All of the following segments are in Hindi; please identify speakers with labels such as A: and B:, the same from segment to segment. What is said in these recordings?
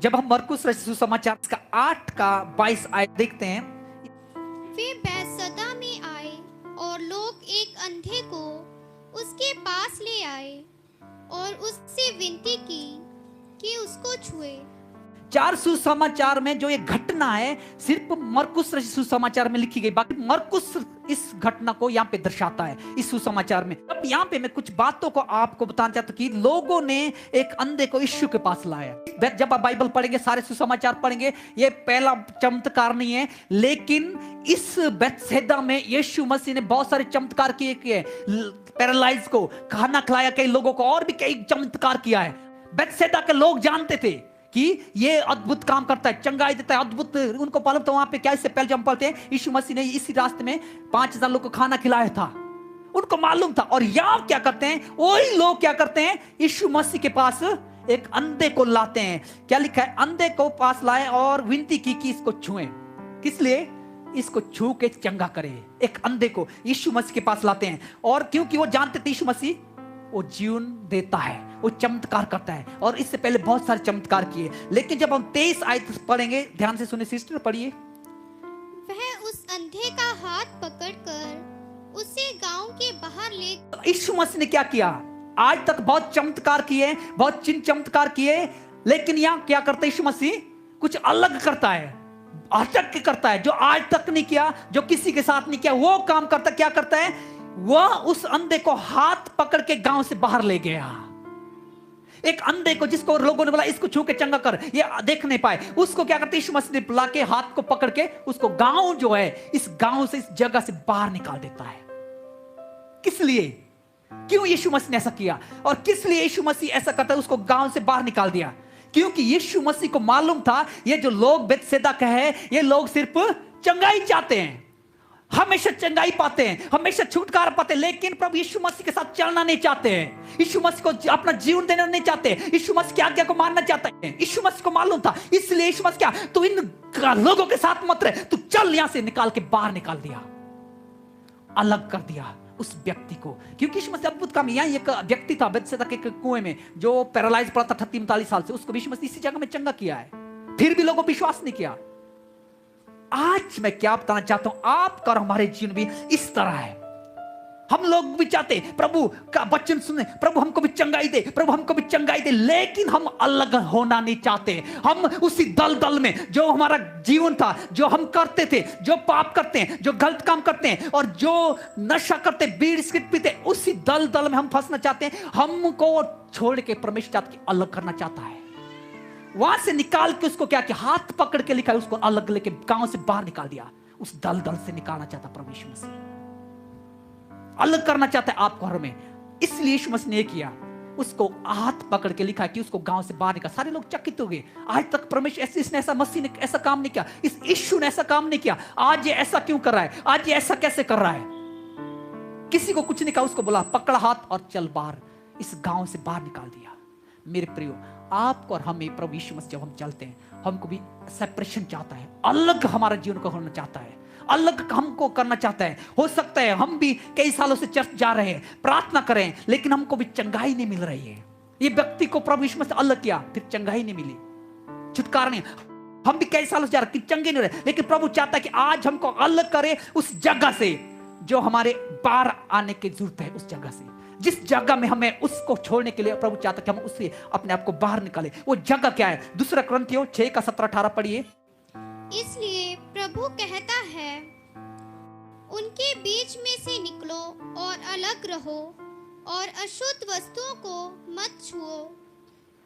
A: जब हम मरकुस रचित सुसमाचार का 8 का 22 आयत देखते हैं,
B: वे बैतसैदा में आए और लोग एक अंधे को उसके पास ले आए और उससे विनती की कि उसको छुए।
A: 4 सुसमाचार में जो ये घटना है सिर्फ मरकुस रचित सुसमाचार में लिखी गई, बाकी मरकुस इस घटना को यहाँ पे दर्शाता है इस सुसमाचार में। अब यहाँ पे मैं कुछ बातों को आपको बताना चाहता हूँ कि लोगों ने एक अंधे को यीशु के पास लाया। जब आप बाइबल पढ़ेंगे, सारे सुसमाचार पढ़ेंगे, ये पहला चमत्कार नहीं है, लेकिन इस बैतसैदा में यीशु मसीह ने बहुत सारे चमत्कार किए। पैरालाइज को खाना खिलाया, कई लोगों को, और भी कई चमत्कार किया है। बैतसैदा के लोग जानते थे कि ये अद्भुत काम करता है, चंगाई देता है, अद्भुत। उनको मालूम था वहां पे क्या, इससे पहले जब हम पढ़ते हैं यीशु मसीह ने इसी रास्ते में 5000 लोग को खाना खिलाया था, उनको मालूम था। और यहां क्या करते हैं, वही लोग क्या करते हैं, यीशु मसीह के पास एक अंधे को लाते हैं। क्या लिखा है, अंधे को पास लाए और विनती की कि इसको छुएं। किस लिए? इसको छू के चंगा करे। एक अंधे को यीशु मसीह के पास लाते हैं, और क्योंकि वो जानते थे यीशु मसीह वो जीवन देता है, वो चमत्कार करता है, और इससे पहले बहुत सारे चमत्कार किए। लेकिन जब हम 23 आयत पढ़ेंगे, ध्यान से सुने सिस्टर, पढ़िए।
B: वह उस अंधे का हाथ पकड़कर उसे गांव के बाहर ले।
A: यीशु मसीह ने क्या किया? आज तक बहुत चमत्कार किए, बहुत चिन्ह चमत्कार किए, लेकिन यहां क्या करता है यीशु मसीह? कुछ अलग करता है, अटक करता है, जो आज तक नहीं किया, जो किसी के साथ नहीं किया, वो काम करता। क्या करता है? वह उस अंधे को हाथ पकड़ के गांव से बाहर ले गया। एक अंधे को जिसको लोगों ने बोला इसको छू के चंगा कर, ये देख नहीं पाए, उसको क्या करते यीशु मसीह ने बुला के हाथ को पकड़ के उसको गांव जो है, इस गांव से, इस जगह से बाहर निकाल देता है। किस लिए? क्यों यीशु मसीह ने ऐसा किया? और किस लिए यीशु मसीह ऐसा करता है, उसको गांव से बाहर निकाल दिया? क्योंकि यीशु मसीह को मालूम था ये जो लोग बैतसैदा का है, ये लोग सिर्फ चंगाई चाहते हैं, हमेशा चंगाई पाते हैं, हमेशा छुटकारा पाते हैं, लेकिन प्रभु यीशु मसीह के साथ चलना नहीं चाहते हैं, यीशु मसीह को अपना जीवन देना नहीं चाहते, यीशु मसीह की आज्ञा को मानना चाहते हैं। यीशु मसीह को मालूम था, इसलिए यीशु मसीह क्या, तू इन लोगों के साथ मत रह, तू चल, यहां से निकाल के बाहर निकाल दिया, अलग कर दिया उस व्यक्ति को। क्योंकि यीशु मसीह अद्भुत काम, यहां एक व्यक्ति था बैतसैदा के कुएं में जो पैरालाइज पड़ा था 38 साल से, उसको यीशु मसीह इसी जगह में चंगा किया है, फिर भी लोगों विश्वास नहीं किया। आज मैं क्या बताना चाहता हूं, आपका और हमारे जीवन भी इस तरह है। हम लोग भी चाहते प्रभु का वचन सुने, प्रभु हमको भी चंगाई दे, प्रभु हमको भी चंगाई दे, लेकिन हम अलग होना नहीं चाहते। हम उसी दलदल में जो हमारा जीवन था, जो हम करते थे, जो पाप करते हैं, जो गलत काम करते हैं, और जो नशा करते, बीड़ी सिगरेट पीते, उसी दलदल में हम फंसना चाहते हैं। हमको छोड़ के परमेश्वर चाहता है, अलग करना चाहता है, वहां से निकाल के उसको क्या किया, हाथ पकड़ के लिखा है, उसको अलग लेके गांव से बाहर निकाल दिया। उस दलदल से निकालना चाहता परमेश्वर मसीह, अलग करना चाहता है आपको और हमें। इसलिए यीशु मसीह ने किया, उसको हाथ पकड़ के लिखा कि उसको गांव से बाहर निकाल। सारे लोग चकित हो गए, आज तक परमेश्वर इसने ऐसा, मसीह ने ऐसा काम नहीं किया, इस यीशु ने ऐसा काम नहीं किया, आज ये ऐसा क्यों कर रहा है, आज ये ऐसा कैसे कर रहा है? किसी को कुछ नहीं कहा, उसको बोला पकड़ा हाथ और चल बाहर, इस गांव से बाहर निकाल दिया। मेरे प्रियो, आपको और हमें प्रभु यीशु मसीह जब हम चलते हैं, हमको भी सेपरेशन चाहता है, अलग हमारा जीवन को होना चाहता है, अलग हमको करना चाहता है। हो सकता है हम भी कई सालों से चर्च जा रहे हैं, प्रार्थना करें, लेकिन हमको भी चंगाई नहीं मिल रही है। ये व्यक्ति को प्रभु यीशु मसीह अलग किया, फिर चंगाई नहीं मिली, छुटकारा नहीं। हम भी कई सालों से जा रहे, चंगे नहीं रहे, लेकिन प्रभु चाहता है कि आज हमको अलग करे उस जगह से जो हमारे बाहर आने की जरूरत है, उस जगह से, जिस जगह में हमें उसको छोड़ने के लिए प्रभु चाहता है कि हम उससे अपने आप को बाहर निकाले। वो जगह क्या है? दूसरा कुरिन्थियों 6 का 17-18 पढ़िए।
B: इसलिए प्रभु कहता है, उनके बीच में से निकलो और अलग रहो, और अशुद्ध वस्तुओं को मत छुओ,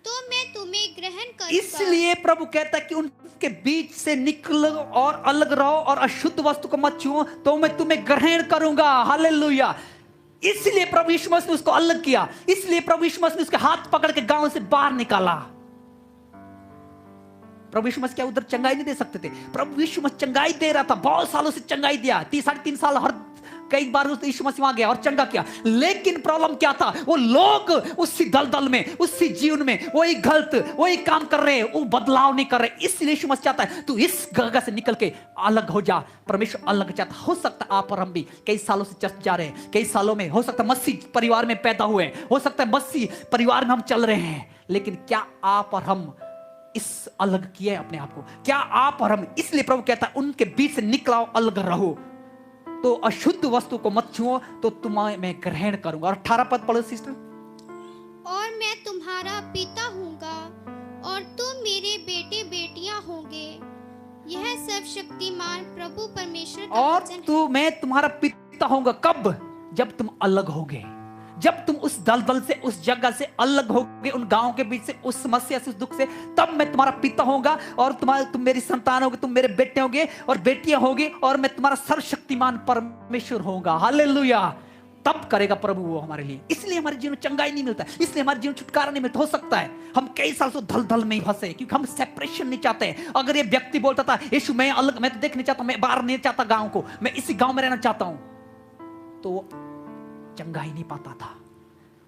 B: तो मैं तुम्हें ग्रहण करूंगा।
A: इसलिए प्रभु कहता है कि उनके बीच से निकलो और अलग रहो, और अशुद्ध वस्तु को मत छुओ, तो मैं तुम्हें ग्रहण करूंगा। हालेलुया। इसलिए प्रभु यीशु मसीह ने उसको अलग किया, इसलिए प्रभु यीशु मसीह ने उसके हाथ पकड़ के गांव से बाहर निकाला। प्रभु यीशु मसीह क्या उधर चंगाई नहीं दे सकते थे? प्रभु यीशु मसीह चंगाई दे रहा था, बहुत सालों से चंगाई दिया, 3-3.5 साल हर कई बार यीशु मसीह वहां गया और चंगा किया। लेकिन प्रॉब्लम क्या था? वो लोग उसी दलदल में, उसी जीवन में वही गलत, वही काम कर रहे, वो बदलाव नहीं कर रहे। इसलिए यीशु मसीह चाहता है तू इस जगह से निकल के अलग हो जा। परमेश्वर अलग चाहता। हो सकता है आप और हम भी कई सालों से चर्च जा रहे हैं, कई सालों में हो सकता है मसीह परिवार में पैदा हुए, हो सकता है मसीह परिवार में हम चल रहे हैं, लेकिन क्या आप और हम इस अलग किया है अपने आप को। क्या आप और हम, इसलिए प्रभु कहता है उनके बीच से निकलाओ, अलग रहो। तो अशुद्ध वस्तु को मत छुओ तो तुम्हें मैं ग्रहण करूंगा। और 18 पद पढ़ो सिस्टर।
B: और मैं तुम्हारा पिता हूँगा और तुम मेरे बेटे बेटियां होंगे। यह सर्वशक्तिमान प्रभु परमेश्वर का
A: और
B: वचन है।
A: तू, मैं तुम्हारा पिता होऊंगा कब? जब तुम अलग होगे, जब तुम उस दलदल से, उस जगह से अलग होगे, उन गांव के बीच से, उस समस्या से, उस दुख से, तब मैं तुम्हारा पिता होगा और तुम मेरी संतान होगे, तुम मेरे बेटे होगे और बेटियां होगी, और मैं तुम्हारा सर्वशक्तिमान परमेश्वर होगा। हालेलुया। तब करेगा प्रभु वो हमारे लिए। इसलिए हमारे जीवन में चंगाई नहीं मिलता, इसलिए हमारे जीवन में छुटकारा नहीं मिलता। हो सकता है हम कई साल से दलदल में ही फंसे, क्योंकि हम सेपरेशन नहीं चाहते। अगर ये व्यक्ति बोलता था यीशु मैं अलग, मैं तो देख नहीं चाहता, मैं बाहर नहीं चाहता गांव को, मैं इसी गांव में रहना चाहता हूं, तो चंगाई नहीं पाता था।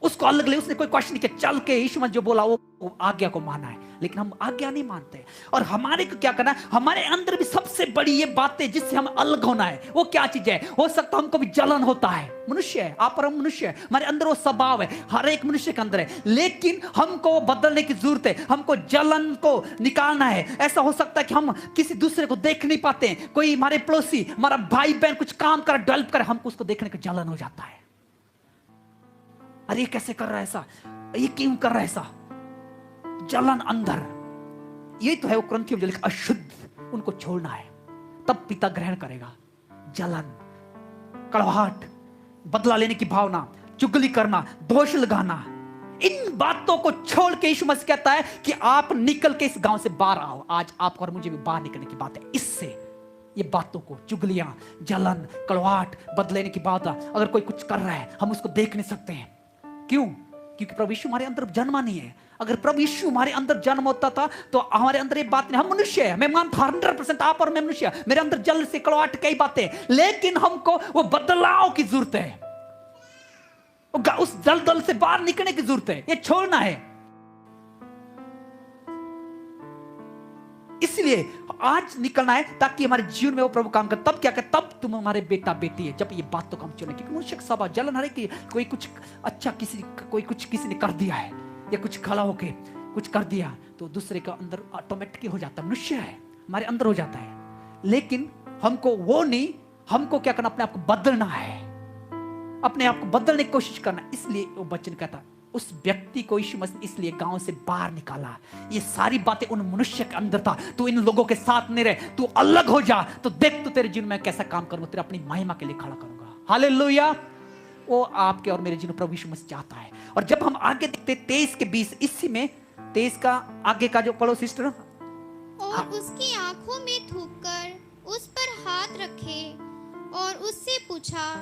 A: उसको अलग ले, उसने कोई क्वेश्चन नहीं किया, चल के यीशु ने जो बोला वो आज्ञा को माना है। लेकिन हम आज्ञा नहीं मानते। और हमारे को क्या करना है, हमारे अंदर भी सबसे बड़ी ये बातें जिससे हम अलग होना है, वो क्या चीज है? हो सकता है हमको भी जलन होता है, मनुष्य है, आप और हम मनुष्य है, हमारे अंदर वो स्वभाव है, हर एक मनुष्य के अंदर है। लेकिन हमको बदलने की जरूरत है, हमको जलन को निकालना है। ऐसा हो सकता है कि हम किसी दूसरे को देख नहीं पाते, कोई हमारे पड़ोसी, हमारा भाई बहन कुछ काम कर, डेवलप करे, हमको उसको देखने का जलन हो जाता है। अरे ये कैसे कर रहा है ऐसा, ये क्यों कर रहा है ऐसा? जलन अंदर, ये तो है वो कुरिन्थियों में लिखा, अशुद्ध उनको छोड़ना है, तब पिता ग्रहण करेगा। जलन, कड़वाहट, बदला लेने की भावना, चुगली करना, दोष लगाना, इन बातों को छोड़ के यीशु मसीह कहता है कि आप निकल के इस गांव से बाहर आओ। आज आपको और मुझे भी बाहर निकलने की बात है। इससे ये बातों को, चुगलियां, जलन, कड़वाहट, बदलेने की बात, अगर कोई कुछ कर रहा है हम उसको देख नहीं सकते हैं। क्यों? क्योंकि प्रभु यीशु हमारे अंदर जन्मा नहीं है। अगर प्रभु यीशु हमारे अंदर जन्म होता था तो हमारे अंदर ये बात नहीं। हम मनुष्य है, मैं मानता 100% आप और मैं मनुष्य, मेरे अंदर जल से कड़वाहट कई बातें, लेकिन हमको वो बदलाव की जरूरत है, उस दलदल से बाहर निकलने की जरूरत है, ये छोड़ना है। इसलिए आज निकलना है ताकि हमारे जीवन में वो प्रभु काम करे। तब क्या करे? तब तुम हमारे बेटा बेटी है, जब ये बात तो कम चुने। क्योंकि मनुष्य का स्वभाव जलन है कि कोई कुछ अच्छा किसी ने कर दिया है, या कुछ खड़ा होके कुछ कर दिया तो दूसरे का अंदर ऑटोमेटिक हो जाता है, मनुष्य है, हमारे अंदर हो जाता है। लेकिन हमको वो नहीं, हमको क्या करना, अपने आप को बदलना है, अपने आप को बदलने की कोशिश करना। इसलिए वो वचन कहता है उस व्यक्ति को यीशु मसीह ने इसलिए गांव से बाहर निकाला। ये सारी बातें उन मनुष्य के अंदर था। तू इन लोगों के साथ नहीं रहे, तू अलग हो जा, तो देख तो तेरे जीवन में कैसा काम करूंगा, तेरे अपनी महिमा के लिए खड़ा करूंगा। हालेलुया। वो आपके और मेरे जीवन प्रभु यीशु मसीह चाहता है। और जब हम आगे देखते 23 के 20, इसी में 23 का आगे का जो पढ़ो सिस्टर।
B: और उसकी आंखों में थूककर उस पर हाथ रखे और उससे पूछा,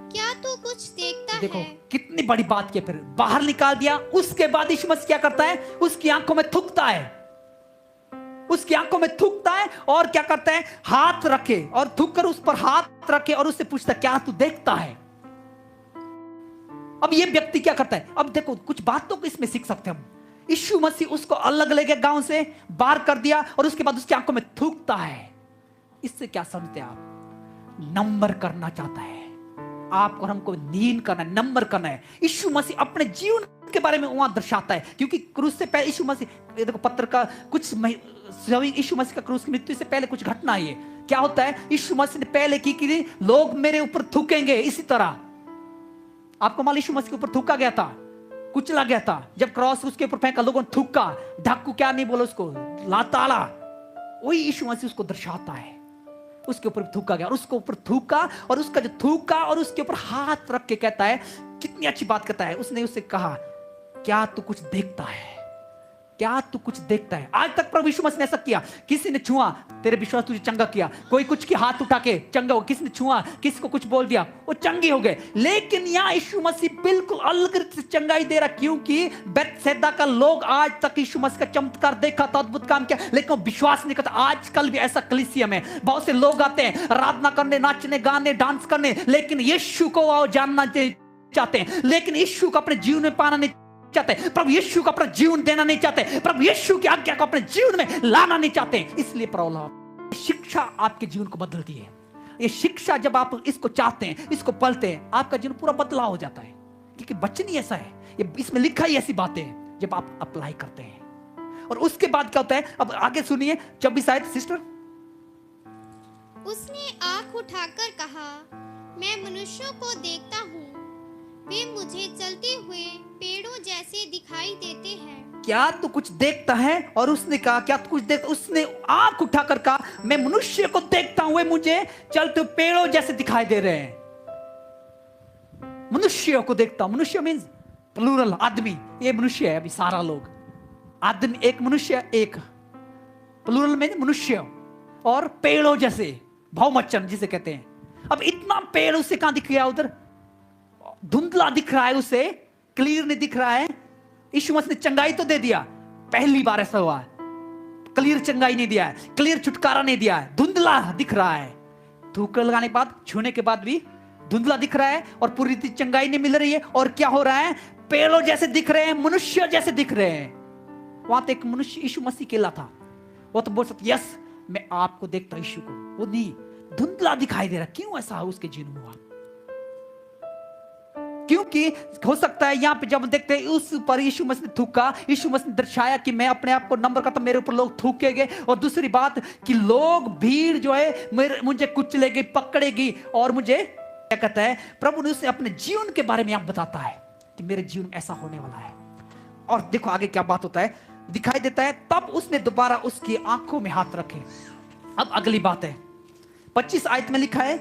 B: क्या तू कुछ देखता
A: देखो
B: है?
A: कितनी बड़ी बात की। फिर बाहर निकाल दिया, उसके बाद यीशु मसीह क्या करता है? उसकी आंखों में थूकता है, उसकी आंखों में थूकता है और क्या करता है? हाथ रखे और थूककर उस पर हाथ रखे और उससे पूछता क्या तू देखता है? अब ये व्यक्ति क्या करता है? अब देखो कुछ बातों को इसमें सीख सकते हैं हम। यीशु मसीह उसको अलग ले गया, गांव से बाहर कर दिया और उसके बाद उसकी आंखों में थूकता है। इससे क्या समझते हैं आप? नंबर करना चाहता है आपको और हमको, नीन करना है, नंबर करना है। यीशु मसीह अपने जीवन के बारे में वहां दर्शाता है, क्योंकि क्रूस से पहले यीशु मसीह, देखो पत्र का कुछ यीशु मसीह का क्रूस की मृत्यु से पहले कुछ घटना है। क्या होता है? यीशु मसीह ने पहले की कि लोग मेरे ऊपर थूकेंगे। इसी तरह आपको मालूम यीशु मसीह के ऊपर थूका गया था, कुचला गया था। जब क्रॉस उसके ऊपर फेंका, लोगों ने थूका, ढाकू क्या नहीं बोला उसको, लाताड़ा। वही यीशु मसीह उसको दर्शाता है। उसके ऊपर थूका गया और उसके ऊपर थूका, और उसका जो थूका और उसके ऊपर हाथ रख के कहता है, कितनी अच्छी बात कहता है। उसने उससे कहा क्या तू कुछ देखता है? क्या तू कुछ देखता है? आज तक प्रभु यीशु मसीह ने ऐसा किया, किसी ने छुआ तेरे विश्वास तुझे चंगा किया, कोई कुछ के हाथ उठा के चंगा हो, किसी ने छुआ, किसी को कुछ बोल दिया, वो चंगे हो गए। लेकिन यहाँ यीशु मसीह बिल्कुल अलग से चंगाई दे रहा, क्योंकि बेथसेदा का लोग आज तक यीशु मसीह का चमत्कार देखा था, अद्भुत काम किया, लेकिन वो विश्वास नहीं करता। आजकल भी ऐसा कलीसिया में बहुत से लोग आते हैं आराधना करने, नाचने, गाने, डांस करने, लेकिन यीशु को वो जानना चाहते हैं, लेकिन यीशु को अपने जीवन में पाना नहीं चाहते, प्रभु यीशु को अपना जीवन देना नहीं चाहते, प्रभु यीशु की आज्ञा को अपने जीवन में लाना नहीं चाहते। इसलिए प्रॉब्लम, शिक्षा आपके जीवन को बदलती है। ये शिक्षा जब आप इसको चाहते हैं, इसको पढ़ते हैं, आपका जीवन पूरा बदलाव हो जाता है। क्योंकि वचन ही ऐसा है, ये इसमें लिखा ही ऐसी बातें हैं जब आप अप्लाई करते हैं। और उसके बाद क्या होता है, अब आगे सुनिए 24 आयत सिस्टर।
B: उसने आंख उठाकर कहा, मैं मनुष्यों को देखता हूँ, वे मुझे चलते हुए पेड़ों जैसे दिखाई देते हैं।
A: क्या तू कुछ देखता है? और उसने कहा क्या तू कुछ देख, उसने आंख उठाकर कहा मैं मनुष्य को देखता हूं, वे मुझे चलते हुए पेड़ों जैसे दिखाई दे रहे हैं। मनुष्य को देखता हूं, मनुष्य मीन्स प्लूरल, आदमी, ये मनुष्य है, अभी सारा लोग आदमी, एक मनुष्य, एक प्लूरल में मनुष्य, और पेड़ों जैसे, बहुवचन जिसे कहते हैं। अब इतना पेड़ उसे कहां दिख गया? उधर धुंधला दिख रहा है, उसे क्लियर नहीं दिख रहा है। यीशु मसीह ने चंगाई तो दे दिया, पहली बार ऐसा हुआ है, क्लियर चंगाई नहीं दिया है, क्लियर छुटकारा नहीं दिया है, धुंधला दिख रहा है। थूक लगाने के बाद, छूने के बाद भी धुंधला दिख रहा है और पूरी रीति चंगाई नहीं मिल रही है। और क्या हो रहा है? पेड़ों जैसे दिख रहे हैं, मनुष्य जैसे दिख रहे हैं। वहां तो एक मनुष्य यीशु मसीह केला था, वो तो बोल सकता यस मैं आपको देखता हूं यीशु को, वो नहीं, धुंधला दिखाई दे रहा। क्यों ऐसा उसके जीवन में हुआ? क्योंकि हो सकता है यहां पे जब देखते हैं उस पर यीशु मसीह ने थूका, यीशु मसीह ने दर्शाया कि मैं अपने आप को नंबर करता, मेरे ऊपर लोग थूकेंगे। और दूसरी बात कि लोग, भीड़ जो है मुझे कुचलेगी, पकड़ेगी, और मुझे क्या कहता है, प्रभु ने उसे अपने जीवन के बारे में आप बताता है कि मेरे जीवन में ऐसा होने वाला है। और देखो आगे क्या बात होता है, दिखाई देता है तब उसने दोबारा उसकी आंखों में हाथ रखे। अब अगली बात है 25 आयत में लिखा है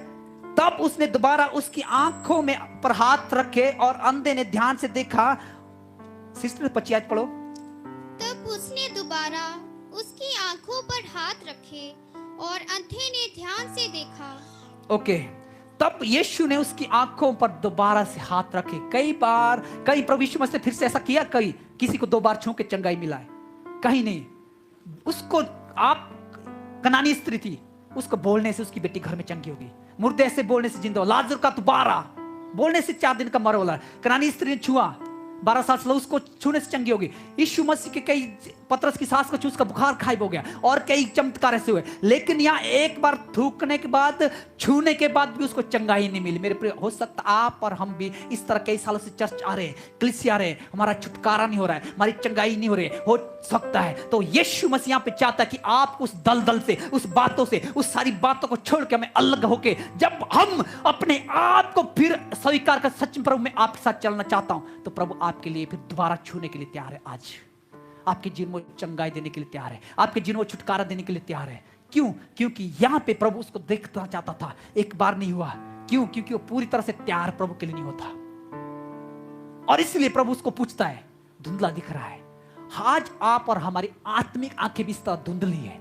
A: तब उसने दोबारा उसकी आंखों में पर हाथ रखे और अंधे ने ध्यान से देखा। सिस्टर 25 आयत पढ़ो।
B: तब उसने दोबारा उसकी आंखों पर हाथ रखे और अंधे ने ध्यान से देखा।
A: ओके, तब यीशु ने उसकी आंखों पर दोबारा से हाथ रखे। कई बार, कहीं प्रभु यीशु मसीह ने फिर से ऐसा किया, कहीं किसी को 2 बार छू के चंगाई मिला है, कहीं नहीं। उसको, आप कनानी स्त्री थी, उसको बोलने से उसकी बेटी घर में चंगी होगी, मुर्दे से बोलने से जिंदा हो, लाजर का दोबारा बोलने से 4 दिन का मर वाला। कनानी स्त्री ने छुआ, 12 साल से उसको छूने से चंगी होगी। यीशु मसीह के कई, पतरस की सास को छू, उसका बुखार गायब हो गया, और कई चमत्कार ऐसे हुए। लेकिन यहाँ एक बार थूकने के बाद, छूने के बाद भी उसको चंगाई नहीं मिली। मेरे प्रिय, हो सकता आप और हम भी इस तरह कई सालों से चर्च आ रहे हैं, कलीसिया आ रहे हैं, हमारा छुटकारा नहीं हो रहा है, हमारी चंगाई नहीं हो रही है, हो सकता है तो यीशु मसीह यहाँ पे चाहता है कि आप उस दलदल से, उस बातों से, उस सारी बातों को छोड़ के हमें अलग होके, जब हम अपने आप को फिर स्वीकार कर, सच में प्रभु मैं आपके साथ चलना चाहता हूं, तो प्रभु आपके लिए फिर दोबारा छूने के लिए तैयार है। आज आपके जीवन में चंगाई देने के लिए तैयार है, आपके जीवन में छुटकारा देने के लिए तैयार है। क्यों? क्योंकि यहां पे प्रभु उसको देखना चाहता था, एक बार नहीं हुआ। क्यों? क्योंकि वो पूरी तरह से तैयार प्रभु के लिए नहीं होता, और इसलिए प्रभु उसको पूछता है, धुंधला दिख रहा है। आज आप और हमारी आत्मिक आंखें भी इस तरह धुंधली है,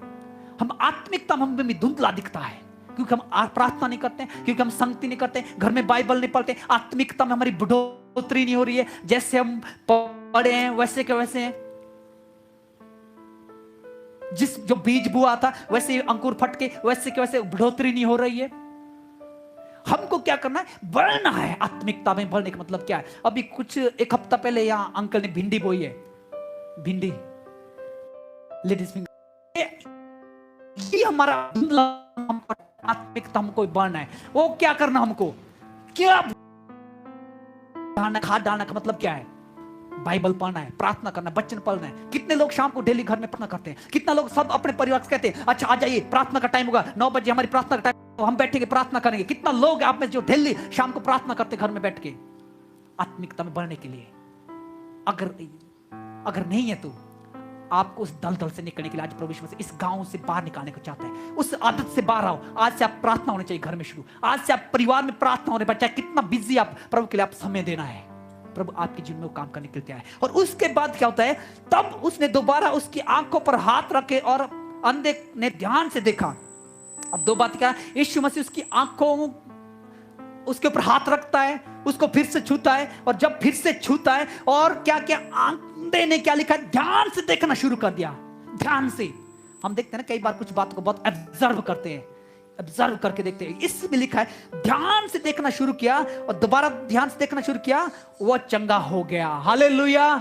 A: हम आत्मिकता में भी धुंधला दिखता है, क्योंकि हम प्रार्थना नहीं करते, क्योंकि हम संगति नहीं करते, घर में बाइबल नहीं पढ़ते, आत्मिकता में हमारी बढ़ोतरी नहीं हो रही है। जैसे हम पढ़े हैं वैसे के वैसे हैं, जिस जो बीज बुआ था वैसे अंकुर फट के वैसे के वैसे बढ़ोतरी नहीं हो रही है। हमको क्या करना है? बढ़ना है। आत्मिकता में बढ़ने का मतलब क्या है? अभी कुछ एक हफ्ता पहले यहाँ अंकल ने भिंडी बोई है, भिंडी, लेडीज फिंगर, ये हमारा आत्मिकता हमको बढ़ना है। वो क्या करना, हमको क्या डालना, खाद डालना का मतलब क्या है? बाइबल पढ़ना है, प्रार्थना करना है, वचन पढ़ना है। कितने लोग शाम को डेली घर में प्रार्थना करते हैं? कितना लोग सब अपने परिवार से कहते हैं अच्छा आ जाइए, प्रार्थना का टाइम होगा, 9 बजे हमारी प्रार्थना का टाइम, तो हम बैठेंगे प्रार्थना करेंगे। कितना लोग आप में जो डेली शाम को प्रार्थना करते घर में बैठ के आत्मिकता में बढ़ने के लिए? अगर नहीं है तो आपको उस दलदल से निकलने के लिए आज प्रभु यीशु मसीह इस गांव से बाहर निकालने को चाहता है। उस आदत से बाहर आओ। आज से आप प्रार्थना होनी चाहिए घर में शुरू, आज से आप परिवार में प्रार्थना होने पर, चाहे कितना बिजी आप, प्रभु के लिए आप समय देना है। प्रभु आपके जीवन में वो काम करने के लिए तैयार है। और उसके बाद क्या होता है? तब उसने दोबारा उसकी आंखों पर हाथ रखे और अंधे ने ध्यान से देखा। अब 2 बात क्या? यीशु मसीह उसकी आंखों, उसके ऊपर हाथ रखता है, उसको फिर से छूता है, और जब फिर से छूता है और क्या क्या, अंधे ने क्या लिखा है? ध्यान से देखना शुरू कर दिया। ध्यान से, हम देखते हैं ना कई बार कुछ बातों को बहुत ऑब्जर्व करते हैं, ऑब्जर्व करके देखते हैं। इसमें लिखा है ध्यान से देखना शुरू किया, और दोबारा ध्यान से देखना शुरू किया, वो चंगा हो गया। हालेलुया।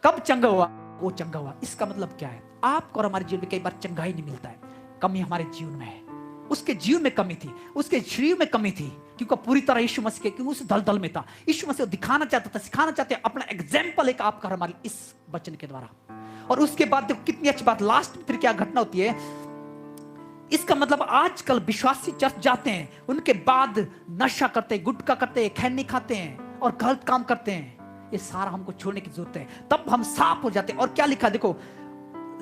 A: कब चंगा हुआ? वो चंगा हुआ। इसका मतलब क्या है? आपको और हमारे जीवन में कई बार चंगाई नहीं मिलता है, कमी हमारे जीवन में है। उसके जीवन में कमी थी, उसके शरीर में कमी थी, क्योंकि पूरी तरह यीशु मसीह के, क्योंकि उस दलदल में था। यीशु मसीह दिखाना चाहता था, सिखाना चाहते, अपना एग्जाम्पल एक आपका हमारे इस वचन के द्वारा। और उसके बाद देखो कितनी अच्छी बात, लास्ट में फिर क्या घटना होती है। इसका मतलब आजकल विश्वासी चर्च जाते हैं, उनके बाद नशा करते हैं, गुटखा करते हैं, खैनी खाते हैं और गलत काम करते हैं। ये सारा हमको छोड़ने की जरूरत है, तब हम साफ हो जाते हैं। और क्या लिखा देखो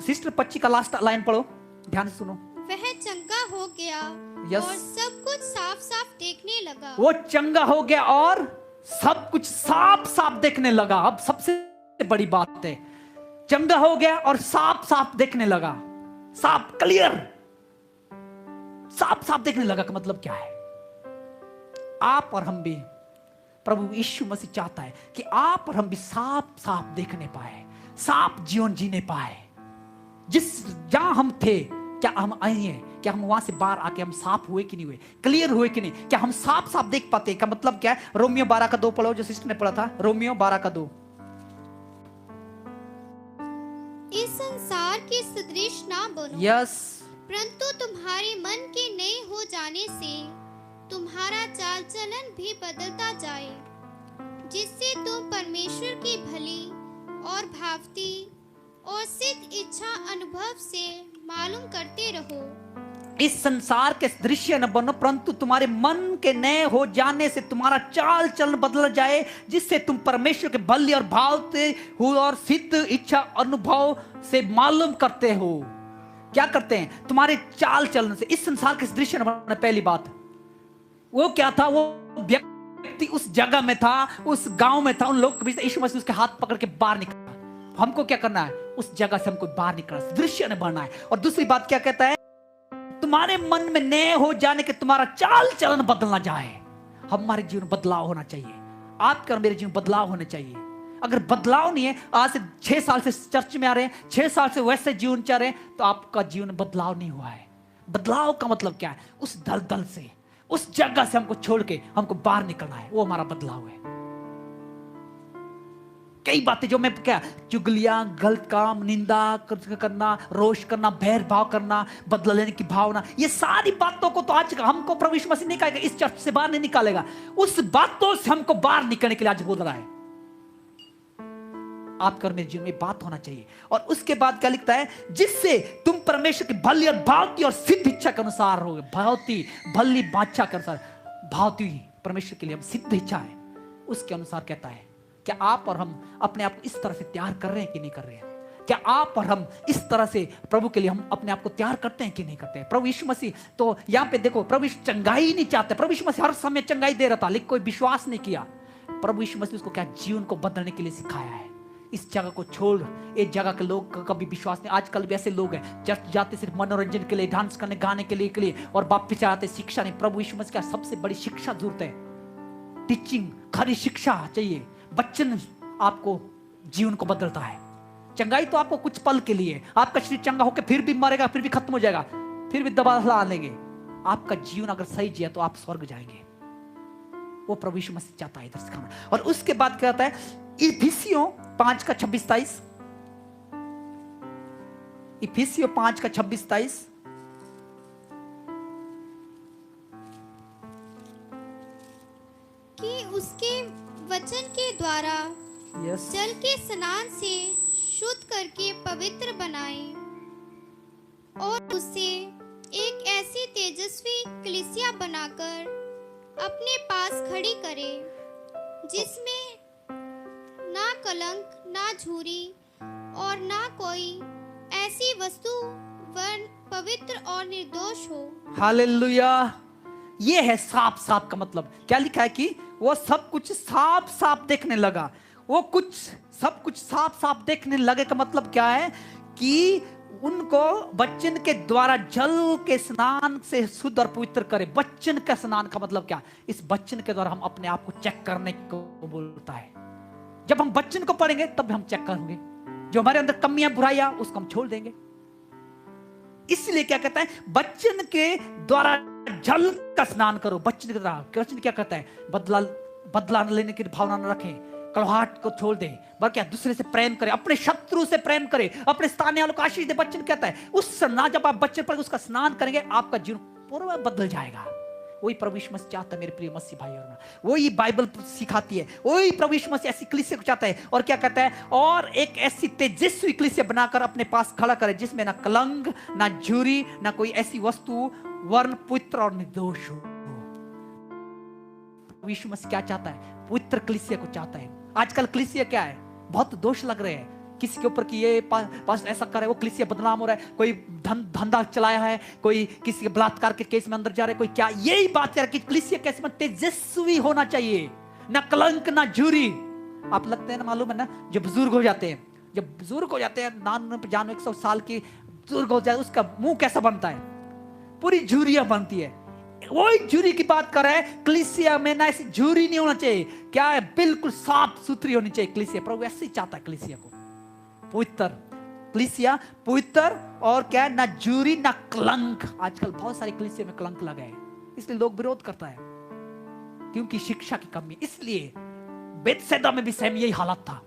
A: सिस्टर 25 का लास्ट लाइन पढ़ो, ध्यान से सुनो।
B: वह चंगा हो गया
A: यस।
B: और सब कुछ साफ साफ देखने लगा।
A: वो चंगा हो गया और सब कुछ साफ साफ देखने लगा। अब सबसे बड़ी बात है, चंगा हो गया और साफ साफ देखने लगा। साफ, क्लियर, साफ साफ देखने लगा का मतलब क्या है? आप और हम भी, प्रभु यीशु मसीह चाहता है कि आप और हम भी साफ साफ देखने पाए, साफ जीवन जीने पाए। जिस जहां हम थे, क्या हम आए हैं? क्या हम वहां से बाहर आके हम साफ हुए कि नहीं हुए, क्लियर हुए कि नहीं? क्या हम साफ साफ देख पाते हैं? का मतलब क्या है? रोमियो 12 का 2 पढ़ो, जो सिस्टर ने पढ़ा था, रोमियो 12 का 2।
B: इस संसार के सदृश ना बनो,
A: यस।
B: परंतु तुम्हारे मन के नए हो जाने से तुम्हारा चाल चलन भी बदलता जाए, जिससे तुम परमेश्वर की भली और भावती और सिद्ध इच्छा अनुभव से मालूम करते रहो।
A: इस संसार के दृश्य न बनो, परंतु तुम्हारे मन के नए हो जाने से तुम्हारा चाल चलन बदल जाए, जिससे तुम परमेश्वर के भली और भावते हो और सिद्ध इच्छा अनुभव से मालूम करते हो। क्या करते हैं? तुम्हारे चाल चलन से। इस संसार के दृश्य न बनो, पहली बात। वो क्या था? वो व्यक्ति उस जगह में था, उस गांव में था, उन लोग के बीच यीशु मसीह उसके हाथ पकड़ के बाहर निकला। हमको क्या करना है? उस जगह से हमको बाहर निकलना, दृश्य न बनना है। और दूसरी बात क्या कहता है? तुम्हारे मन में नए हो जाने के तुम्हारा चाल चलन बदलना जाए। हमारे जीवन बदलाव होना चाहिए, आपका और मेरे जीवन बदलाव होने चाहिए। अगर बदलाव नहीं है, आज से 6 साल से चर्च में आ रहे हैं, 6 साल से वैसे जीवन चल रहे हैं, तो आपका जीवन बदलाव नहीं हुआ है। बदलाव का मतलब क्या है? उस दलदल से, उस जगह से हमको छोड़ के हमको बाहर निकलना है, वो हमारा बदलाव है। कई बातें जो मैं क्या, चुगलियां, गलत काम, निंदा करना, रोष करना, भेदभाव करना, बदला लेने की भावना, ये सारी बातों को तो आज हमको प्रभु यीशु मसीह निकालेगा, इस चर्च से बाहर नहीं निकालेगा। उस बातों से हमको बाहर निकलने के लिए आज बोल रहा है। आपका और मेरे जीवन में बात होना चाहिए। और उसके बाद क्या लिखता है? जिससे तुम परमेश्वर की भली और भावती और सिद्ध इच्छा के अनुसार हो। भावती, भली बादशाह के अनुसार, भावती परमेश्वर के लिए हम सिद्ध इच्छा है, उसके अनुसार कहता है। क्या आप और हम अपने आप को इस तरह से तैयार कर रहे हैं कि नहीं कर रहे हैं? क्या आप और हम इस तरह से प्रभु के लिए हम अपने आप को तैयार करते हैं कि नहीं करते हैं? प्रभु यीशु मसीह तो यहाँ पे देखो, प्रभु यीशु चंगाई नहीं चाहते। प्रभु यीशु मसीह हर समय चंगाई दे रहा था, लेकिन कोई विश्वास नहीं किया। प्रभु यीशु मसीह उसको क्या जीवन को बदलने के लिए सिखाया है। इस जगह को छोड़, इस जगह के लोग का कभी विश्वास नहीं। आजकल भी ऐसे लोग हैं, चर्च जाते सिर्फ मनोरंजन के लिए, डांस करने, गाने के लिए और वापस आते, शिक्षा नहीं। प्रभु यीशु मसीह का सबसे बड़ी शिक्षा जरूरत है, टीचिंग, खरी शिक्षा चाहिए। वचन आपको जीवन को बदलता है। चंगाई तो आपको कुछ पल के लिए, आपका शरीर चंगा होकर फिर भी मरेगा, फिर भी खत्म हो जाएगा, फिर भी दबा लेंगे। आपका जीवन अगर सही जिया तो आप स्वर्ग जाएंगे। वो प्रभु यीशु मसीह चाहता है इधर सिखाना। और उसके बाद क्या होता है? इफिसियों 5 का 26-23, इफिसियों 5 का 26-23,
B: कि उसके वचन के द्वारा
A: यस,
B: जल के स्नान से शुद्ध करके पवित्र बनाए और उसे एक ऐसी तेजस्वी कलीसिया बनाकर अपने पास खड़ी करे, जिसमें ना कलंक, ना झूरी और ना कोई ऐसी वस्तु वरन पवित्र और निर्दोष हो।
A: हालेलुया। ये है साफ साफ का मतलब। क्या लिखा है? कि वो सब कुछ साफ साफ देखने लगा। वो कुछ सब कुछ साफ साफ देखने लगे का मतलब क्या है? कि उनको वचन के द्वारा जल के स्नान से शुद्ध और पवित्र करे। वचन का स्नान का मतलब क्या? इस वचन के द्वारा हम अपने आप को चेक करने को बोलता है। जब हम वचन को पढ़ेंगे तब हम चेक करेंगे, जो हमारे अंदर कमियां, बुराइयां, उसको हम छोड़ देंगे। इसलिए क्या कहता है? वचन के द्वारा जल का स्नान करो। वचन के द्वारा, वचन क्या कहता है? बदला लेने की भावना न रखें, कड़वाहट को छोड़ दे, बल्कि क्या? दूसरे से प्रेम करे, अपने शत्रु से प्रेम करे, अपने स्थानीय वालों को आशीष दे। वचन कहता है उस स्नान, जब आप वचन पर उसका स्नान करेंगे, आपका जीवन पूरा बदल जाएगा। वही प्रभु यीशु मसीह चाहता है मेरे प्रिय मसीह भाई और वही बाइबल सिखाती है, वही प्रभु यीशु मसीह ऐसी कलीसिया को चाहता है। और क्या कहता है, और एक ऐसी तेजस्वी कलीसिया बनाकर अपने पास खड़ा करे जिसमें ना कलंक, ना झुर्री, ना कोई ऐसी वस्तु, वर्ण पवित्र और निर्दोष हो। प्रभु यीशु मसीह क्या चाहता है, पवित्र कलीसिया को चाहता है। आजकल कलीसिया क्या है, बहुत दोष लग रहे हैं किसी के ऊपर कि ये पास ऐसा कर रहा है, वो कलीसिया बदनाम हो रहा है, कोई धंधा चलाया है, कोई किसी के बलात्कार के केस में अंदर जा रहा है, कोई क्या। यही बात है कि कलीसिया कैसे में तेजस्वी होना चाहिए, ना कलंक ना झुर्री। आप लगते हैं ना, मालूम है ना, जो बुजुर्ग हो जाते हैं, जब बुजुर्ग हो जाते हैं, 100 साल की बुजुर्ग हो जाए, उसका मुंह कैसा बनता है, पूरी झुर्रियां बनती है। वही झुर्री की बात कर रहा है, कलीसिया में ना ऐसी झुर्री नहीं होना चाहिए। क्या है, बिल्कुल साफ सुथरी होनी चाहिए कलीसिया। प्रभु ऐसे ही चाहता है कलीसिया को, पवित्र कलीसिया, पवित्र और क्या है, ना झुर्री ना कलंक। आजकल बहुत सारी कलीसिया में कलंक लगा है, इसलिए लोग विरोध करता है, क्योंकि शिक्षा की कमी। इसलिए बेतसैदा में भी सेम यही हालत था।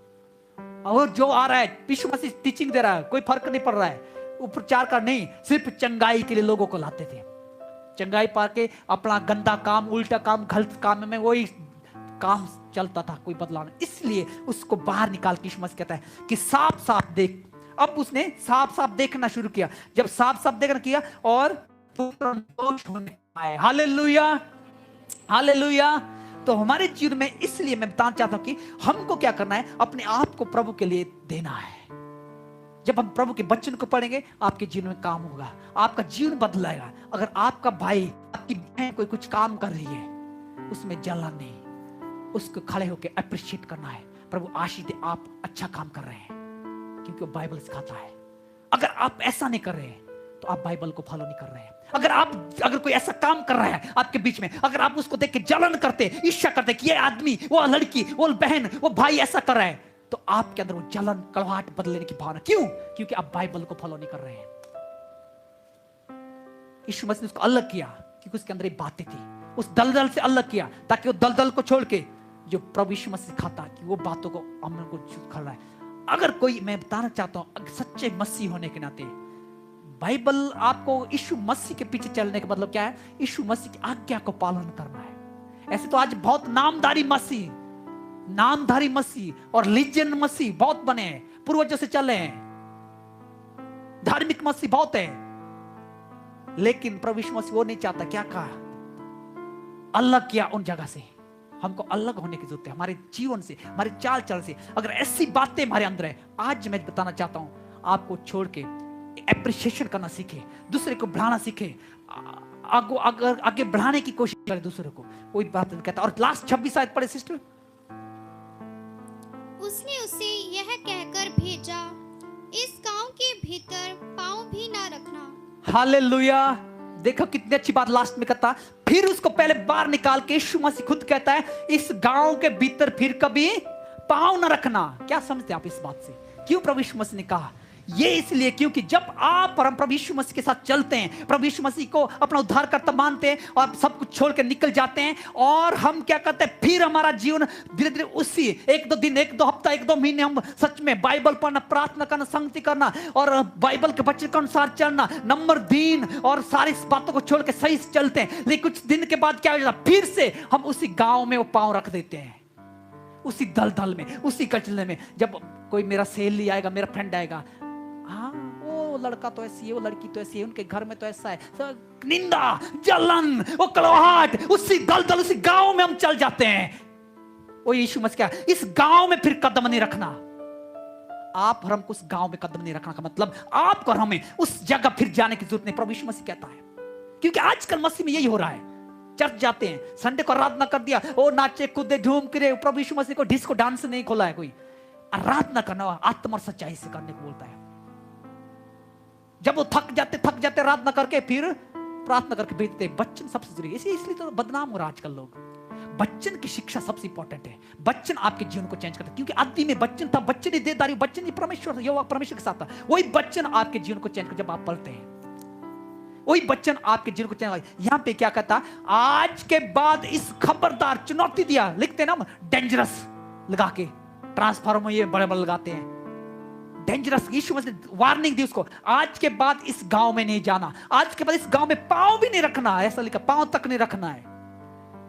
A: और जो आ रहा है, यीशु मसीह टीचिंग दे रहा है, कोई फर्क नहीं पड़ रहा है, उपचार का नहीं, सिर्फ चंगाई के लिए लोगों को लाते थे। चंगाई पा के अपना गंदा काम, उल्टा काम, गलत काम में वही काम चलता था, कोई बदलाव नहीं। इसलिए उसको बाहर निकाल के यीशु मसीह कहता है कि साफ साफ देख। अब उसने साफ साफ देखना शुरू किया। जब साफ साफ देखना किया और हालेलुया, हालेलुया। तो हमारे जीवन में, इसलिए मैं बताना चाहता हूं कि हमको क्या करना है, अपने आप को प्रभु के लिए देना है। जब हम प्रभु के वचन को पढ़ेंगे, आपके जीवन में काम होगा, आपका जीवन बदलेगा। अगर आपका भाई, आपकी बहन कोई कुछ काम कर रही है, उसमें जलन नहीं, उसको खड़े होकर अप्रिशिएट करना है, प्रभु आशीष दे, आप अच्छा काम कर रहे हैं, क्योंकि वो बाइबल सिखाता है। अगर आप ऐसा नहीं कर रहे हैं तो आप बाइबल को फॉलो नहीं कर रहे हैं। अगर कोई ऐसा काम कर रहा है आपके बीच में, अगर आप उसको देख के जलन करते, ईर्ष्या करते कि ये आदमी, वो लड़की, वो बहन, वो भाई ऐसा कर रहा है, तो आपके अंदर वो जलन, कड़वाहट बदलने की भावना। क्यों? क्योंकि आप बाइबल को फॉलो नहीं कर रहे हैं। यीशु मसीह ने उसको अलग किया क्योंकि उसके अंदर ये बातें थी। उस दलदल से अलग किया ताकि वो दलदल को छोड़ के जो प्रभु यीशु मसीह सिखाता कि वो बातों को हम को कर रहा है। अगर कोई, मैं बताना चाहता हूं, सच्चे मसीह होने के नाते बाइबल आपको, यीशु मसीह के पीछे चलने का मतलब क्या है, यीशु मसीह की आज्ञा को पालन करना है। ऐसे तो आज बहुत नामधारी मसीह और लीजन मसीह बहुत बने हैं, पूर्वजों से चले हैं, धार्मिक मसीह बहुत है, लेकिन प्रभु यीशु मसीह वो नहीं चाहता। क्या कहा, अलग किया उन जगह से। हमको अलग होने की जरूरत है, हमारे जीवन से, हमारे चाल चल से। अगर ऐसी बातें हमारे अंदर है, आज मैं बताना चाहता हूं, आपको छोड़ के एप्रिसिएशन करना सीखे, दूसरे को बढ़ाना सीखे, आगे बढ़ाने की कोशिश करें दूसरे को। कोई बात नहीं कहता। और लास्ट 26 आयत पढ़े सिस्टर।
B: उसने उसे यह कहकर भेजा, इस गांव के भीतर पांव भी ना रखना।
A: हालेलुया। देखो कितनी अच्छी बात लास्ट में कहता। फिर उसको पहले बाहर निकाल के यीशु मसीह खुद कहता है, इस गांव के भीतर फिर कभी पांव न रखना। क्या समझते आप इस बात से? क्यों प्रभु यीशु मसीह ने कहा ये? इसलिए क्योंकि जब आप प्रभु यीशु मसीह के साथ चलते हैं, प्रभु यीशु मसीह को अपना उद्धारकर्ता मानते हैं और सब कुछ छोड़ के निकल जाते हैं, और हम क्या करते हैं, फिर हमारा जीवन धीरे धीरे उसी 1-2 दिन, 1-2 हफ्ता, 1-2 महीने हम सच में बाइबल पढ़ना, प्रार्थना करना, संगति करना और बाइबल के वचन के अनुसार चलना, नंबर दिन और सारी बातों को छोड़ के सही से चलते हैं। लेकिन कुछ दिन के बाद क्या हो जाता, फिर से हम उसी गांव में वो पांव रख देते हैं, उसी दलदल में, उसी कचले में। जब कोई मेरा सहेली आएगा, मेरा फ्रेंड आएगा, हाँ वो लड़का तो ऐसी है, वो लड़की तो ऐसी है, उनके घर में तो ऐसा है, निंदा, जलन, वो कड़वाहट, उसी दलदल, उसी गांव में हम चल जाते हैं। वो यीशु मसीह क्या, इस गांव में फिर कदम नहीं रखना। आप और हमको उस गांव में कदम नहीं रखना का मतलब आपको और हमें उस जगह फिर जाने की जरूरत नहीं, प्रभु यीशु मसीह कहता है। क्योंकि आजकल मसीह में यही हो रहा है, चर्च जाते हैं, संडे को आराधना कर दिया, वो नाचे कूदे झूम करे। प्रभु यीशु मसीह को डिस्को डांस नहीं खोला है कोई। आराधना करना आत्मा और सच्चाई से करने को बोलता है। जब वो थक जाते आराधना करके, फिर प्रार्थना करके भेजते। बच्चन सबसे जरूरी है, इसलिए तो बदनाम हो रहा है आजकल लोग। बच्चन की शिक्षा सबसे इंपॉर्टेंट है। बच्चन आपके जीवन को चेंज करता है, क्योंकि आदि में बच्चन था, बच्चन ही देदारी, बच्चन ही परमेश्वर, यहोवा परमेश्वर के साथ था। वही बच्चन आपके जीवन को चेंज कर, जब आप पढ़ते हैं वही बच्चन आपके जीवन को चेंज। यहां पे क्या कहता, आज के बाद इस खबरदार, चुनौती दिया, लिखते ना डेंजरस लगा के, ट्रांसफार्मर ये बड़े बड़े लगाते हैं, डेंजरस। यीशु मसीह ने वार्निंग दी उसको, आज के बाद इस गांव में नहीं जाना, आज के बाद इस गांव में पांव भी नहीं रखना है, ऐसा लिखा, पांव तक नहीं रखना है।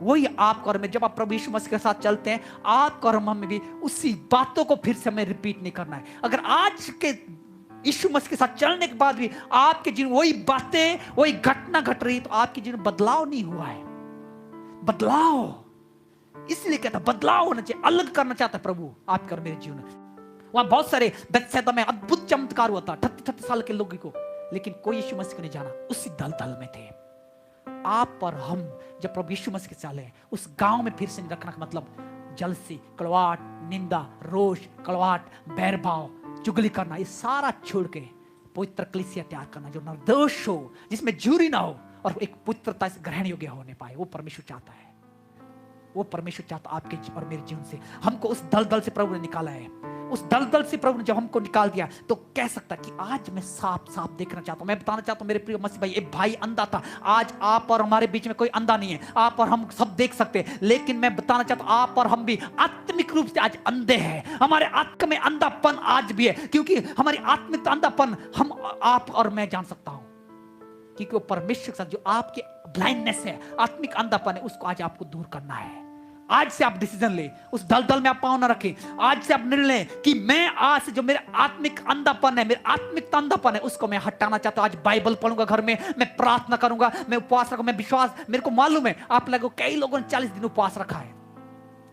A: वही आपको और मैं, जब आप प्रभु यीशु मसीह के साथ चलते हैं, आपको और हमें भी उसी बातों को फिर से हमें रिपीट नहीं करना है। अगर आज के यीशु मसीह के साथ चलने के बाद भी आपके जीवन वही बातें, वही घटना घट रही, तो आपके जीवन बदलाव नहीं हुआ है। बदलाव, इसलिए कहता बदलाव होना चाहिए, अलग करना चाहता है प्रभु आपके और मेरे जीवन में। वहां बहुत सारे बेथसेदा में अद्भुत चमत्कार हुआ था 38 साल के लोगों को, लेकिन कोई यीशु मसीह को नहीं जाना, उसी दलदल में थे। आप और हम जब प्रभु यीशु मसीह के चले, उस गांव में फिर से नहीं रखना का मतलब जलसी, कड़वाहट, निंदा, रोष, कड़वाहट, बैरभाव, चुगली करना, ये सारा छोड़ के पवित्र कलीसिया तैयार करना जो निर्दोष हो, जिसमें झूरी ना हो और एक पुत्रता से ग्रहण योग्य होने पाए। वो परमेश्वर चाहता है, वो परमेश्वर चाहता आपके और मेरे जीवन से। हमको उस दलदल से प्रभु ने निकाला है, उस दलदल से प्रभु ने जब हमको निकाल दिया तो कह सकता कि आज मैं साफ साफ देखना चाहता हूं। मैं बताना चाहता हूं मेरे प्रिय मसीह भाई, एक भाई अंधा था, आज आप और हमारे बीच में कोई अंधा नहीं है, आप और हम सब देख सकते हैं। लेकिन मैं बताना चाहता हूं आप और हम भी आत्मिक रूप से आज अंधे हैं। हमारे आत्मा में अंधापन आज भी है, क्योंकि हमारी आत्मिक अंधापन हम, आप और मैं जान सकता हूं, क्योंकि वो परमेश्वर के साथ जो आपके ब्लाइंडनेस है, आत्मिक अंधापन है, उसको आज आपको दूर करना है। आज से आप डिसीजन ले, उस दलदल में आप पांव ना रखें। आज से आप निर्णय लें कि मैं आज से जो मेरा आत्मिक अंधापन है, मेरा आत्मिक अंधापन है, उसको मैं हटाना चाहता हूं। आज बाइबल पढ़ूंगा घर में, मैं प्रार्थना करूंगा, मैं उपवास रखूंगा, मैं विश्वास, मेरे को मालूम है आप लोगों, कई लोगों ने 40 दिन उपवास रखा है।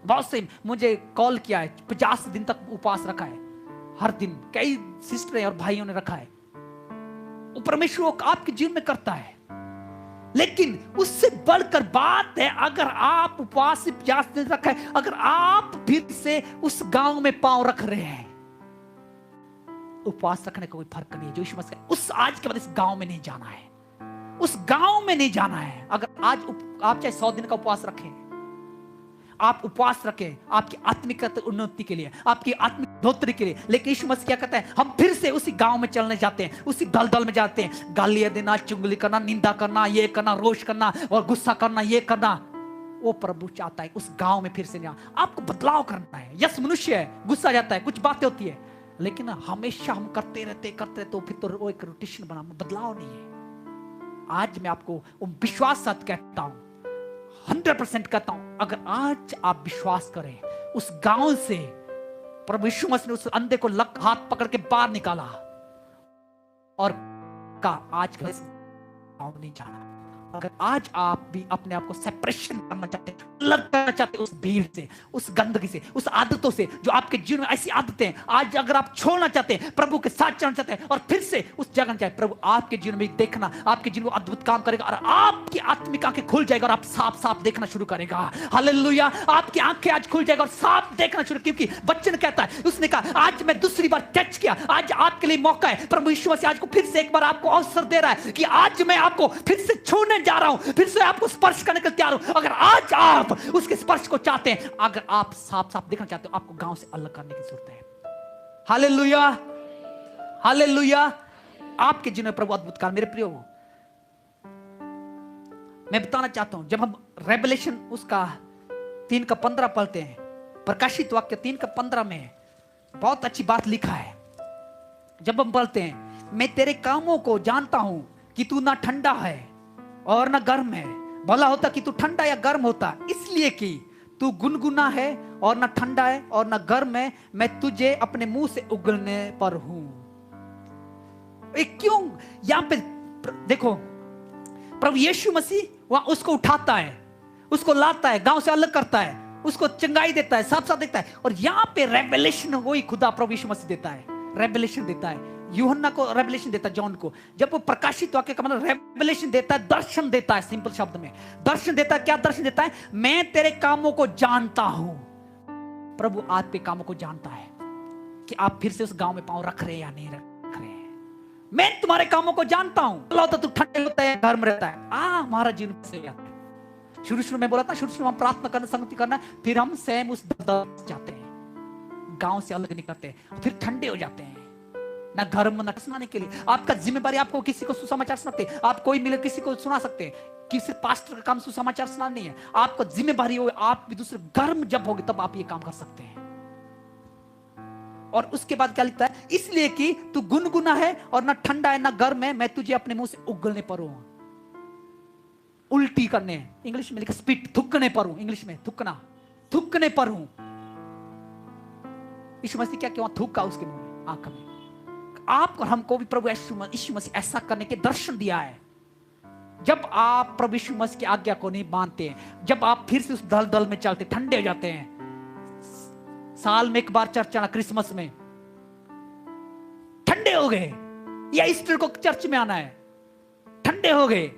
A: बहुत से मुझे कॉल किया है, 50 दिन तक उपवास रखा है हर दिन, कई सिस्टर और भाइयों ने रखा है। वो परमेश्वर आपके जीवन में करता है, लेकिन उससे बढ़कर बात है, अगर आप उपवास से 50 दिन रखे, अगर आप फिर से उस गांव में पांव रख रहे हैं, उपवास रखने का कोई फर्क नहीं है। जो यीशु मसीह उस आज के बाद इस गांव में नहीं जाना है, उस गांव में नहीं जाना है। अगर आज आप चाहे 100 दिन का उपवास रखें, आप उपवास रखें आपकी आत्मिक उन्नति के लिए, आपकी आत्मिक बढ़ोतरी के लिए, लेकिन यीशु मसीह क्या कहता है, हम फिर से उसी गांव में चलने जाते हैं, उसी दलदल में जाते हैं, गालियां देना, चुगली करना, निंदा करना, ये करना, रोष करना और गुस्सा करना, ये करना। वो प्रभु चाहता है उस गांव में फिर से नहीं, आपको बदलाव करना है। यस, मनुष्य है, गुस्सा जाता है, कुछ बातें होती है, लेकिन हमेशा हम करते रहते तो फिर तो वो एक रूटीन बना, बदलाव नहीं है। आज मैं आपको विश्वास साथ कहता हूं, 100% कहता हूं, अगर आज आप विश्वास करें, उस गांव से प्रभु यीशु मसीह ने उस अंधे को हाथ पकड़ के बाहर निकाला और कहा आज गांव नहीं जाना। अगर आज आप भी अपने आप को सेपरेशन करना चाहते हैं, अलग करना चाहते हैं उस भीड़ से, उस गंदगी से, उस आदतों से, जो आपके जीवन में ऐसी आदतें आज अगर आप छोड़ना चाहते हैं, प्रभु के साथ चलना चाहते हैं और फिर से उस जगह जाए, प्रभु आपके जीवन में देखना, आपके जीवन में अद्भुत काम करेगा और आपकी आत्मिक आंखें खुल जाएगा और आप साफ साफ देखना शुरू करेगा। हालेलुया, आपकी आंखें आज खुल जाएगा और साफ देखना शुरू, क्योंकि बच्चे ने कहता है, उसने कहा आज मैं दूसरी बार टच किया, आज आपके लिए मौका है। प्रभु यीशु मसीह आज को फिर से एक बार आपको अवसर दे रहा है कि आज मैं आपको फिर से छोड़ने जा रहा हूं, फिर से आपको स्पर्श करने के लिए तैयार हूं। अगर आज आप उसके स्पर्श को चाहते हैं, अगर आप साफ साफ देखना चाहते हो, आपको गांव से अलग करने की जरूरत है। हालेलुया, हालेलुया, आपके जीवन में प्रभु अद्भुत कार्य। मेरे प्रियो, मैं बताना चाहता हूं, जब हम रेवलेशन उसका 3:15 पढ़ते हैं, प्रकाशित वाक्य 3:15 में बहुत अच्छी बात लिखा है। जब हम पढ़ते हैं, मैं तेरे कामों को जानता हूं कि तू ना ठंडा है और ना गर्म है। भला होता कि तू ठंडा या गर्म होता, इसलिए कि तू गुनगुना है और ना ठंडा है और ना गर्म है, मैं तुझे अपने मुंह से उगलने पर हूं। क्यों यहां पे देखो, प्रभु यीशु मसीह वहां उसको उठाता है, उसको लाता है, गांव से अलग करता है, उसको चंगाई देता है, साफ साफ देखता है। और यहां पे रेवलेशन वही खुदा प्रभु यीशु मसीह देता है, रेवलेशन देता है। यूहन्ना को रेवलेशन देता है, जॉन को, जब वो प्रकाशित वाक्य का मतलब रेवलेशन देता है, दर्शन देता है। सिंपल शब्द में दर्शन देता है। क्या दर्शन देता है? मैं तेरे कामों को जानता हूं। प्रभु आपके कामों को जानता है कि आप फिर से उस गांव में पांव रख रहे हैं या नहीं रख रहे हैं। मैं तुम्हारे कामों को जानता हूं। अल्लाह तो तू ठंडे होता है, गर्म रहता है, हमारा जीवन से आता है। शुरू में बोला था, शुरू में हम प्रार्थना करना, संगति करना, फिर हम स्वयं उस दर्द जाते हैं, गांव से अलग निकलते हैं, फिर ठंडे हो जाते हैं। ना गर्म ना सुनाने के लिए आपका जिम्मेदारी, आपको किसी को सुसमाचार सुनाते, आप कोई मिले किसी को सुना सकते, किसी पास्टर का काम सुसमाचार सुनाना नहीं है। आपको जिम्मेदारी हो, आप भी दूसरे गर्म जब होगे तब आप ये काम कर सकते हैं। और उसके बाद क्या लिखता है, इसलिए कि तू गुनगुना है और ना ठंडा है ना गर्म है, मैं तुझे अपने मुंह से उगलने पर हूं, उल्टी करने, इंग्लिश में लिखा स्पिट, थूकने पर हूं, इंग्लिश में थूकना, थूकने पर हूं। यीशु मसीह क्या क्यों थूका उसके मुंह में, आंख में। आप और हमको भी प्रभु यीशु मसीह ऐसा करने के दर्शन दिया है। जब आप प्रभु यीशु मसीह की आज्ञा को नहीं मानते हैं, जब आप फिर से उस दल में चलते, ठंडे हो जाते हैं। साल में एक बार चर्च आना, क्रिसमस में ठंडे हो गए, या ईस्टर को चर्च में आना है, ठंडे हो गए,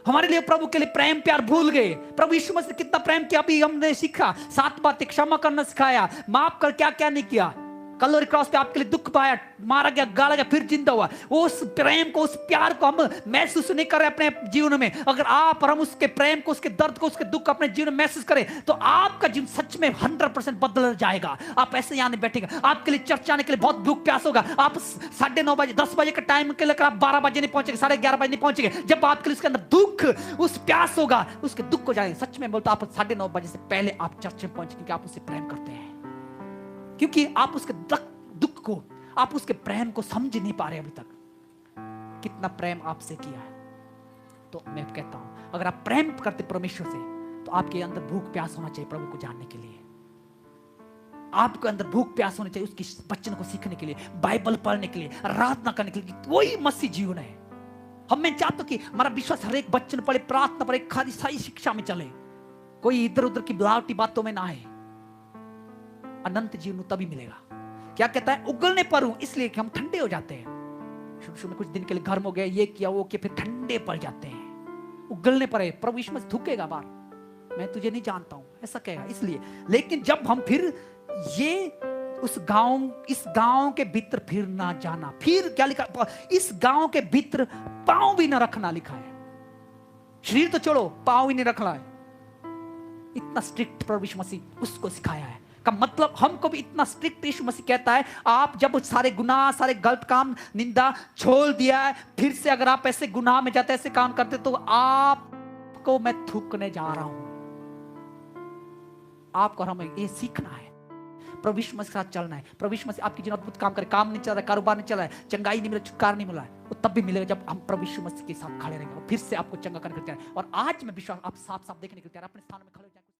A: हमारे लिए प्रभु के लिए प्रेम प्यार भूल गए। प्रभु यीशु मसीह ने कितना प्रेम किया अभी हमने सीखा, 7 बातें क्षमा करना सिखाया, माफ कर, क्या क्या नहीं किया, कलोरी क्रॉस पे आपके लिए दुख पाया, मारा गया, गाला गया, फिर जिंदा हुआ। उस प्रेम को, उस प्यार को हम महसूस नहीं कर रहे अपने जीवन में। अगर आप और हम उसके प्रेम को, उसके दर्द को, उसके दुख को अपने जीवन में महसूस करें तो आपका जीवन सच में 100% बदल जाएगा। आप ऐसे यहाँ नहीं बैठेगा, आपके लिए चर्च आने के लिए बहुत भूख प्यास होगा। आप 9:30 बजे 10 बजे का टाइम के लेकर आप 12 बजे नहीं पहुंचेंगे, 11:30 बजे नहीं पहुंचेंगे। जब आपके लिए उसके अंदर दुख, उस प्यास होगा, उसके दुख को जाएगा। सच में बोलता, आप 9:30 बजे से पहले आप चर्च में पहुंचेंगे क्योंकि आप उससे प्रेम करते हैं, क्योंकि आप उसके दुख को, आप उसके प्रेम को समझ नहीं पा रहे अभी तक, कितना प्रेम आपसे किया है। तो मैं कहता हूं, अगर आप प्रेम करते परमेश्वर से, तो आपके अंदर भूख प्यास होना चाहिए प्रभु को जानने के लिए। आपके अंदर भूख प्यास होनी चाहिए उसकी वचन को सीखने के लिए, बाइबल पढ़ने के लिए, आराधना करने के लिए। वही मसीह जीवन है। हम मैं चाहता हूं कि हमारा विश्वास हर एक वचन पढ़े, प्रार्थना पढ़े, खाली सही शिक्षा में चले, कोई इधर उधर की बनावटी बातों में ना आए। अनंत जीवन तभी मिलेगा। क्या कहता है, उगलने पर हूं, इसलिए कि हम ठंडे हो जाते हैं। शुरू में कुछ दिन के लिए गर्म हो गए, ये किया वो किया, फिर ठंडे पड़ जाते हैं। उगलने पर है, प्रभु यीशु मसीह थूकेगा बार, मैं तुझे नहीं जानता हूं, ऐसा कहेगा। इसलिए, लेकिन जब हम फिर ये उस गांव, इस गांव के भीतर फिर ना जाना, फिर क्या लिखा, इस गांव के भीतर पांव भी ना रखना लिखा है। शरीर तो छोड़ो, पांव ही नहीं रखना है। इतना स्ट्रिक्ट प्रभु यीशु मसीह उसको सिखाया है। का मतलब हमको भी इतना स्ट्रिक्ट यीशु मसीह कहता है, आप जब सारे गुनाह, सारे गलत काम, निंदा छोड़ दिया है, फिर से अगर आप ऐसे गुनाह में जाते, ऐसे काम करते, तो आपको मैं थूकने जा रहा हूं। आपको हमें ये सीखना है, प्रभु यीशु मसीह के साथ चलना है। प्रभु यीशु मसीह आपकी जीवन अद्भुत काम करे, काम नहीं चल रहा है, कारोबार नहीं चल रहा है, चंगाई नहीं मिला, छुटकारा नहीं मिला है, वो तब भी मिलेगा जब हम प्रभु यीशु मसीह के साथ खड़े रहेंगे और फिर से आपको चंगा करने के लिए। और आज मैं विश्वास आप साफ साफ देखने के लिए अपने स्थान में खड़े हो जाए।